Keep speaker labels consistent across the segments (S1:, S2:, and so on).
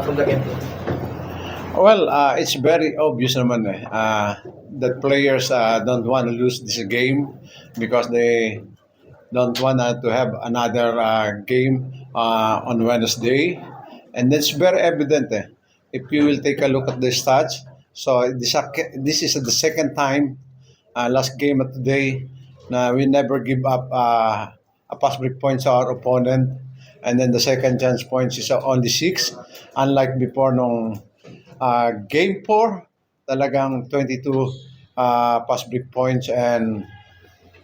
S1: from the game?
S2: Well, it's very obvious naman that players don't want to lose this game because they don't want to have another game on Wednesday. And it's very evident if you will take a look at the stats. So this is the second time, last game of today, na we never give up a pass break points to our opponent. And then the second chance points is only 6. Unlike before nung game 4, talagang 22 pass break points and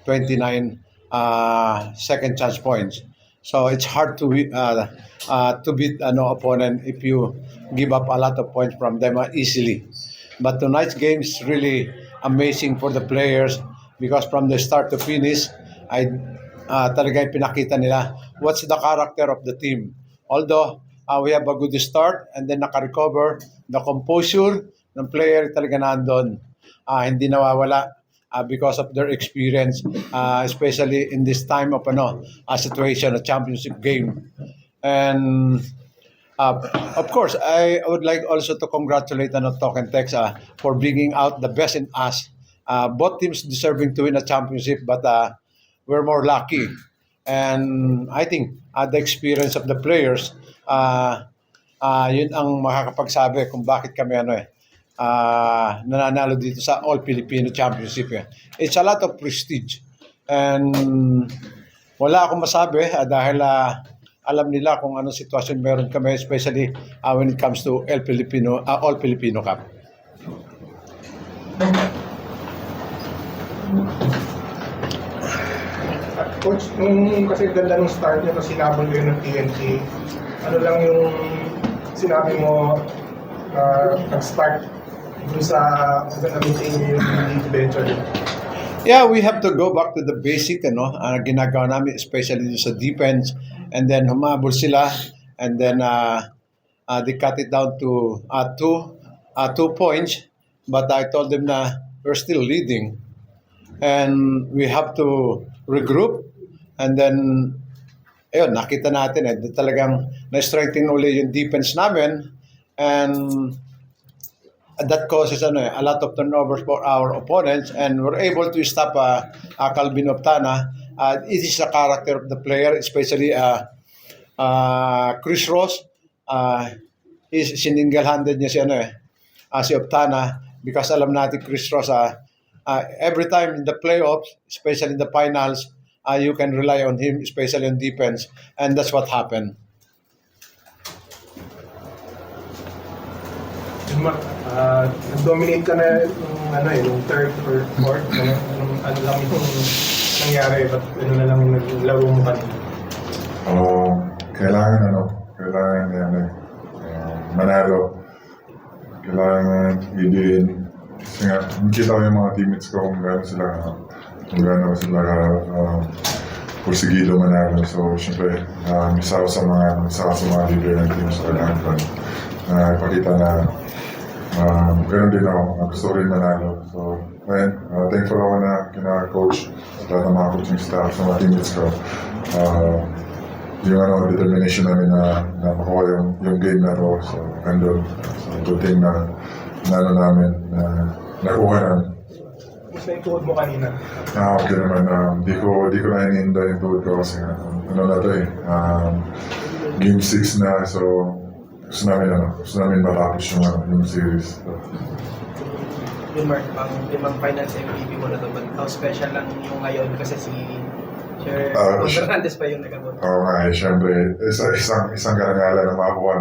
S2: 29 second chance points. So it's hard to beat an opponent if you give up a lot of points from them easily. But tonight's game is really amazing for the players because from the start to finish, ay talaga pinakita nila what's the character of the team. Although we have a good start and then naka-recover, the composure ng player talaga nandun. Hindi nawawala because of their experience, especially in this time of a situation, a championship game. And of course, I would like also to congratulate Talk and Text for bringing out the best in us. Both teams deserving to win a championship, but we're more lucky. And I think the experience of the players, yun ang makakapagsabi kung bakit kami nananalo dito sa All Filipino Championship. It's a lot of prestige. And wala akong masabi dahil alam nila kung anong sitwasyon meron kami, especially when it comes to All Filipino Cup.
S1: Coach, nung kasi ganda ng start niyo kasi sinabol kayo ng TNT, ano lang yung sinabi mo nag-start dun sa gamitin niyo yung lead venture?
S2: Yeah, we have to go back to the basic, ginagawa namin, especially sa defense, and then humabol sila, and then they cut it down to 2 points, but I told them na we're still leading, and we have to regroup, and then ayun, nakita natin talagang na-strengthen ulit yung defense namin, and that causes a lot of turnovers for our opponents, and we're able to stop Calvin Optana. It is the character of the player, especially Chris Ross. Sininggle-handed niya si Optana because alam natin Chris Ross, every time in the playoffs, especially in the finals, you can rely on him, especially on defense, and that's what happened.
S1: Nag-dominate ka na yung third or fourth, ano lang yung nangyari, but na lang yung naglaro mo kanina?
S3: Kailangan manalo, kailangan i-gain. Kasi nga, nakita ko yung mga teammates ko kung gano'n sila porsigido manalo. So, syempre, isa ako sa mga leader ng team sa kailangan ko. Ipakita na gano'n din ako, gusto rin manalo. So, thankful ako na kina-coach, sa lahat ng mga coaching staff, sa mga teammates ko. Yung determination namin na makuha yung game na to. So, andun. So, good thing na namin, na nakuha namin.
S1: Mas na yung tuhod mo kanina?
S3: Okay naman. Di ko na iniinda yung tuhod ko kasi game 6 na. So, gusto namin matapos yung series. So.
S1: Yung Mark, limang finals MVP mo na to, but how special lang yung ngayon kasi si Sir Fernandez pa yung nag-abot.
S3: Siyempre, isang karangalan na makakuha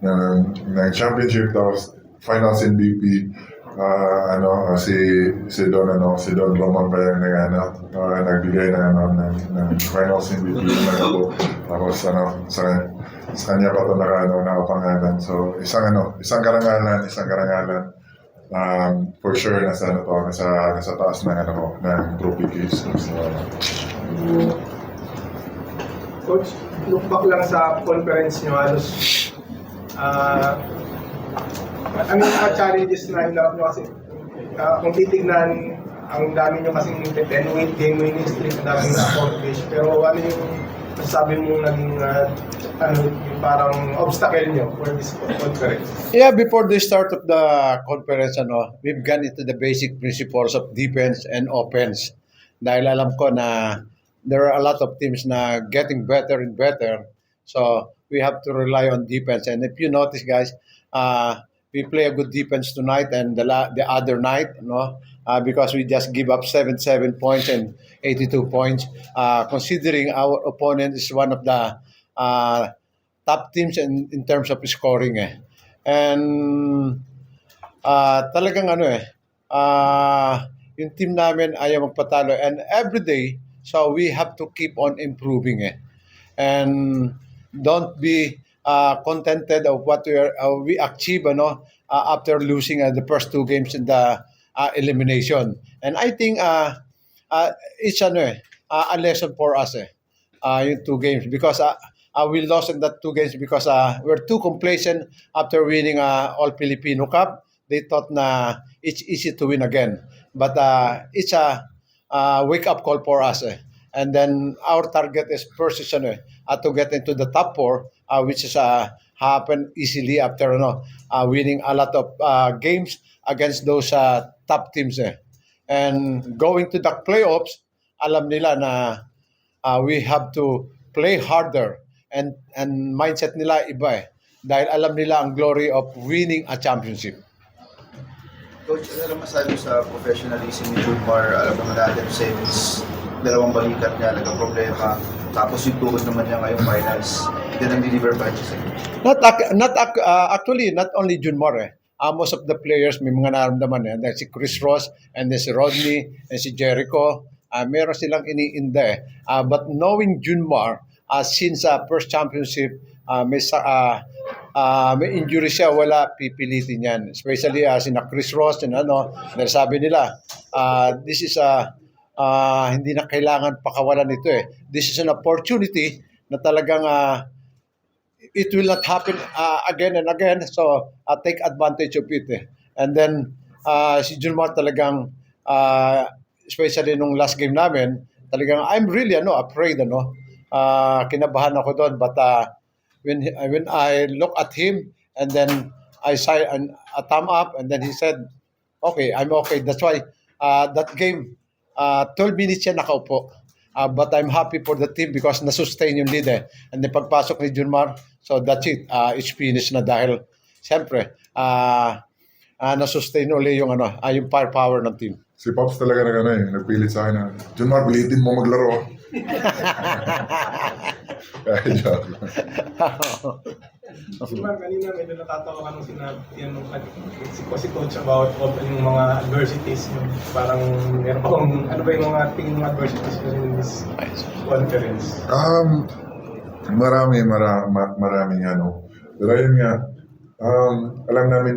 S3: ng championship, tapos finals MVP. Si Don Roman pa yung nagbigay ng finals MVP na nag-abot. Tapos sa kanya pa ito nakapangalan. So, isang karangalan. For sure, nasa taas ng trophy case. So,
S1: Coach, look back lang sa conference nyo, halos ang mga-challenges na hinarap nyo kasi kung titignan, ang dami nyo kasing 10-8 game winning streak na dami na accomplish. Pero ano yung masasabi mo naging yung parang obstacle nyo for this conference?
S2: Yeah, before the start of the conference, we've gone into the basic principles of defense and offense. Dahil alam ko na there are a lot of teams na getting better and better. So we have to rely on defense. And if you notice, guys, we play a good defense tonight and the other night, because we just give up 77 points and 82 points. Considering our opponent is one of the top teams in terms of scoring. And talagang yung team namin ayaw magpatalo. And every day, so we have to keep on improving. And don't be contented of what we achieve after losing the first two games in the elimination. And I think it's a lesson for us yung two games because we lost in that two games because we're too complacent after winning All Filipino Cup. They thought na it's easy to win again. But it's a wake-up call for us. And then our target is first is to get into the top four, which is happen easily after winning a lot of games against those top teams. And going to the playoffs, alam nila na we have to play harder and mindset nila iba dahil alam nila ang glory of winning a championship.
S4: Coach, ano naman masabi sa professionalism ni Junmar? Alam naman natin, since dalawang balikat niya, nagka-problema. Tapos yung tuhod naman niya ngayong finals. Hindi nang deliver pa siya.
S2: Actually, not only Junmar. Most of the players may mga naramdaman. Si Chris Ross, and then si Rodney, and si Jericho. Meron silang iniinda. But knowing Junmar, since first championship, may injury siya, wala pipilitin yan. Especially sina Chris Ross, dahil sabi nila, this is hindi na kailangan pakawalan ito This is an opportunity na talagang it will not happen again and again. So, take advantage of it And then, si Junmar talagang, especially nung last game namin, talagang I'm really afraid. Kinabahan ako doon. But when I look at him and then I saw a thumb up and then he said, okay, I'm okay. That's why that game, 12 minutes siya nakaupo. But I'm happy for the team because na-sustain yung lead And then pagpasok ni Junmar, so that's it. It's finished na dahil siyempre, na-sustain uli yung yung firepower ng team.
S3: Si Pops talaga nagpilit sa akin na, Junmar, pilitin mo maglaro. Joke.
S1: Junmar, kanina medyo natatawa ka nung sinabi si Coach about yung mga adversities. Parang meron pang, ano ba yung mga tingin mga adversities in this conference?
S3: Maraming Pero ayun nga, alam namin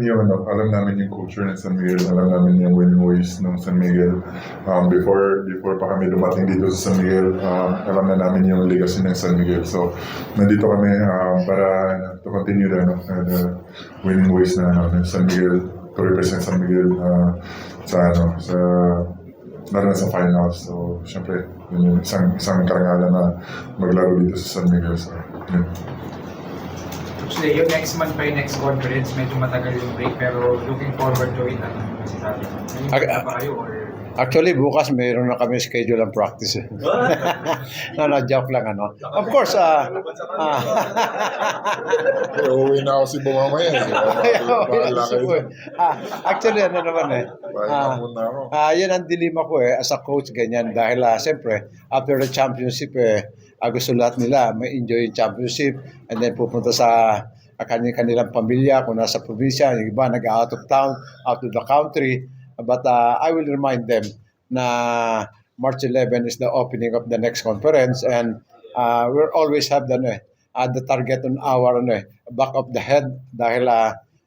S3: yung culture ng San Miguel, alam namin yung winning ways ng San Miguel. Before pa kami dumating dito sa San Miguel, alam na namin yung legacy ng San Miguel. So, nandito kami para to continue the winning ways ng San Miguel, to represent San Miguel lalo na sa finals. So, syempre, yun yung isang karangalan na maglaro dito sa San Miguel. So, yun.
S5: Actually, yung next month pa yung next conference, medyo matagal yung break, pero looking forward to it. Ano masasabi? Nangyayari ba kayo or...
S2: Actually, bukas mayroon na kami schedule ang practice. Joke lang Of course,
S3: Uuwi na ako si mamaya.
S2: Actually, naman
S3: muna ako.
S2: yan ang dilema ko as a coach, ganyan. Dahil, siyempre, after the championship, gusto lahat nila ma-enjoy yung championship and then pupunta sa kanilang pamilya, kung nasa probinsya, yung iba nag-out of town, out of the country. But I will remind them na March 11 is the opening of the next conference and we'll always have the target on our back of the head dahil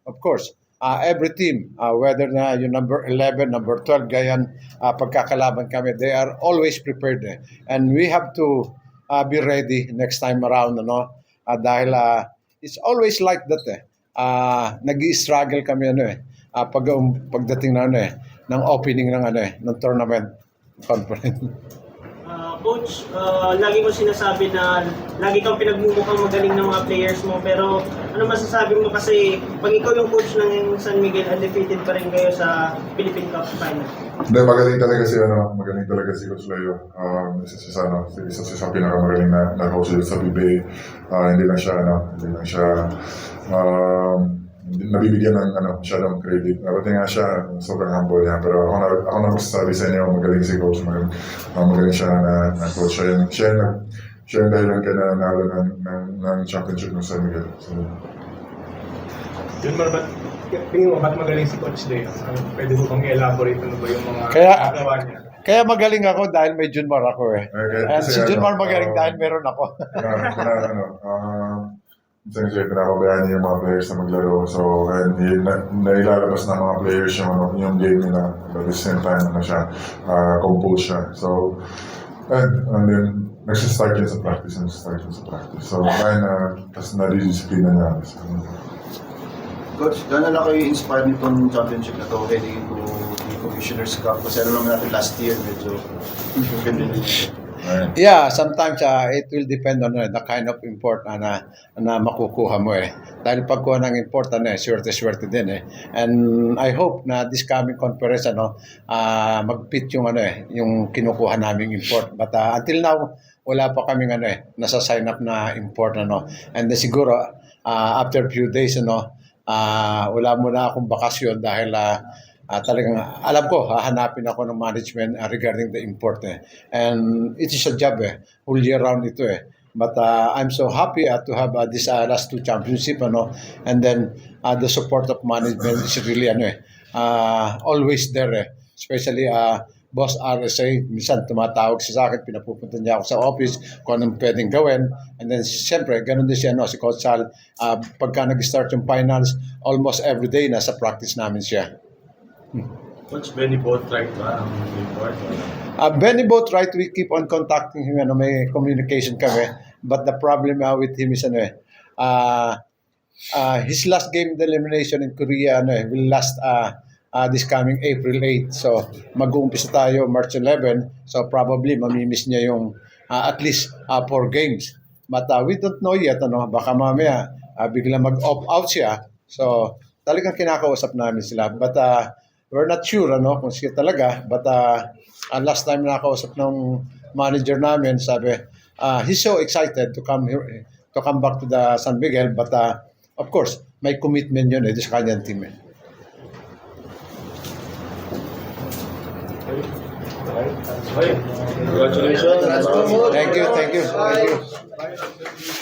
S2: of course every team whether na yung number 11, number 12 gayan pagkakalaban kami, they are always prepared and we have to be ready next time around dahil it's always like that nag-i-struggle kami pagdating na ng opening ng ng tournament conference.
S6: Coach, lagi mo sinasabi na lagi kang pinagmumukhang magaling ng mga players mo, pero ano masasabi mo kasi pag ikaw yung coach ng San Miguel, undefeated pa rin kayo sa Philippine Cup Final?
S3: Hindi, magaling talaga si Coach Leo. Isa siya sa pinakamagaling na coach sa PBA. Hindi lang siya nabibigyan ng siya ng credit. Pati nga siya, sobrang humble niya. Pero ako na magsasabi sa inyo, magaling si Coach. Magaling siya na coach. Siya yung dahilan ka na nanalo ng championship ng San Miguel. So,
S1: Yun tingin mo, ba't magaling si Coach Leo? Pwede mo bang i-elaborate ano ba yung mga
S2: Kaya-
S1: nagawa niya?
S2: Kaya magaling ako dahil may Junmar ako eh.
S3: Okay,
S2: And si
S3: kasi
S2: Junmar magaling dahil meron ako.
S3: Siyempre, pinapabayaan niya yung mga players na maglaro. So, nailalabas ng mga players yung game nila. But at the same time, compose siya. So, and then, nagsistart yun sa practice. So, tapos nadidisiplina niya. So,
S4: Coach, gano'n lang kayo inspired nitong championship na to heading into the Commissioner's Cup? Kasi ano naman natin last year, medyo ganda din.
S3: ayun.
S2: Yeah, sometimes it will depend on the kind of import na makukuha mo eh. Dahil pagkuha ng import, swerte-swerte din eh. And I hope na this coming conference, mag-fit yung kinukuha naming import. But until now, wala pa kaming nasa sign up na import, And siguro, after a few days, wala muna akong bakasyon dahil talagang alam ko, hahanapin ako ng management regarding the import. And it is a job whole year round ito But I'm so happy to have this last two championship, and then the support of management is really always there. Especially Boss RSA, minsan tumatawag siya sa akin, pinapupunta niya ako sa office kung anong pwedeng gawin. And then, siyempre, ganun din siya, si Coach Sal. Pagka nag-start yung finals, almost every day, nasa practice namin siya.
S7: Coach Benny Boatwright ba ang import?
S2: Benny Boatwright, we keep on contacting him, may communication kami. But the problem with him is, his last game in the elimination in Korea, will last this coming April 8. So, mag-uumpisa tayo March 11. So, probably mamimiss niya yung at least 4 games. But we don't know yet. Baka mamaya bigla mag-opt out siya. So, talagang kinakausap namin sila. But we're not sure kung siya talaga. But last time nakausap ng manager namin, sabi, he's so excited to come here, to come back to the San Miguel. But of course, may commitment yun sa kanyang team.
S7: Congratulations.
S2: Thank you.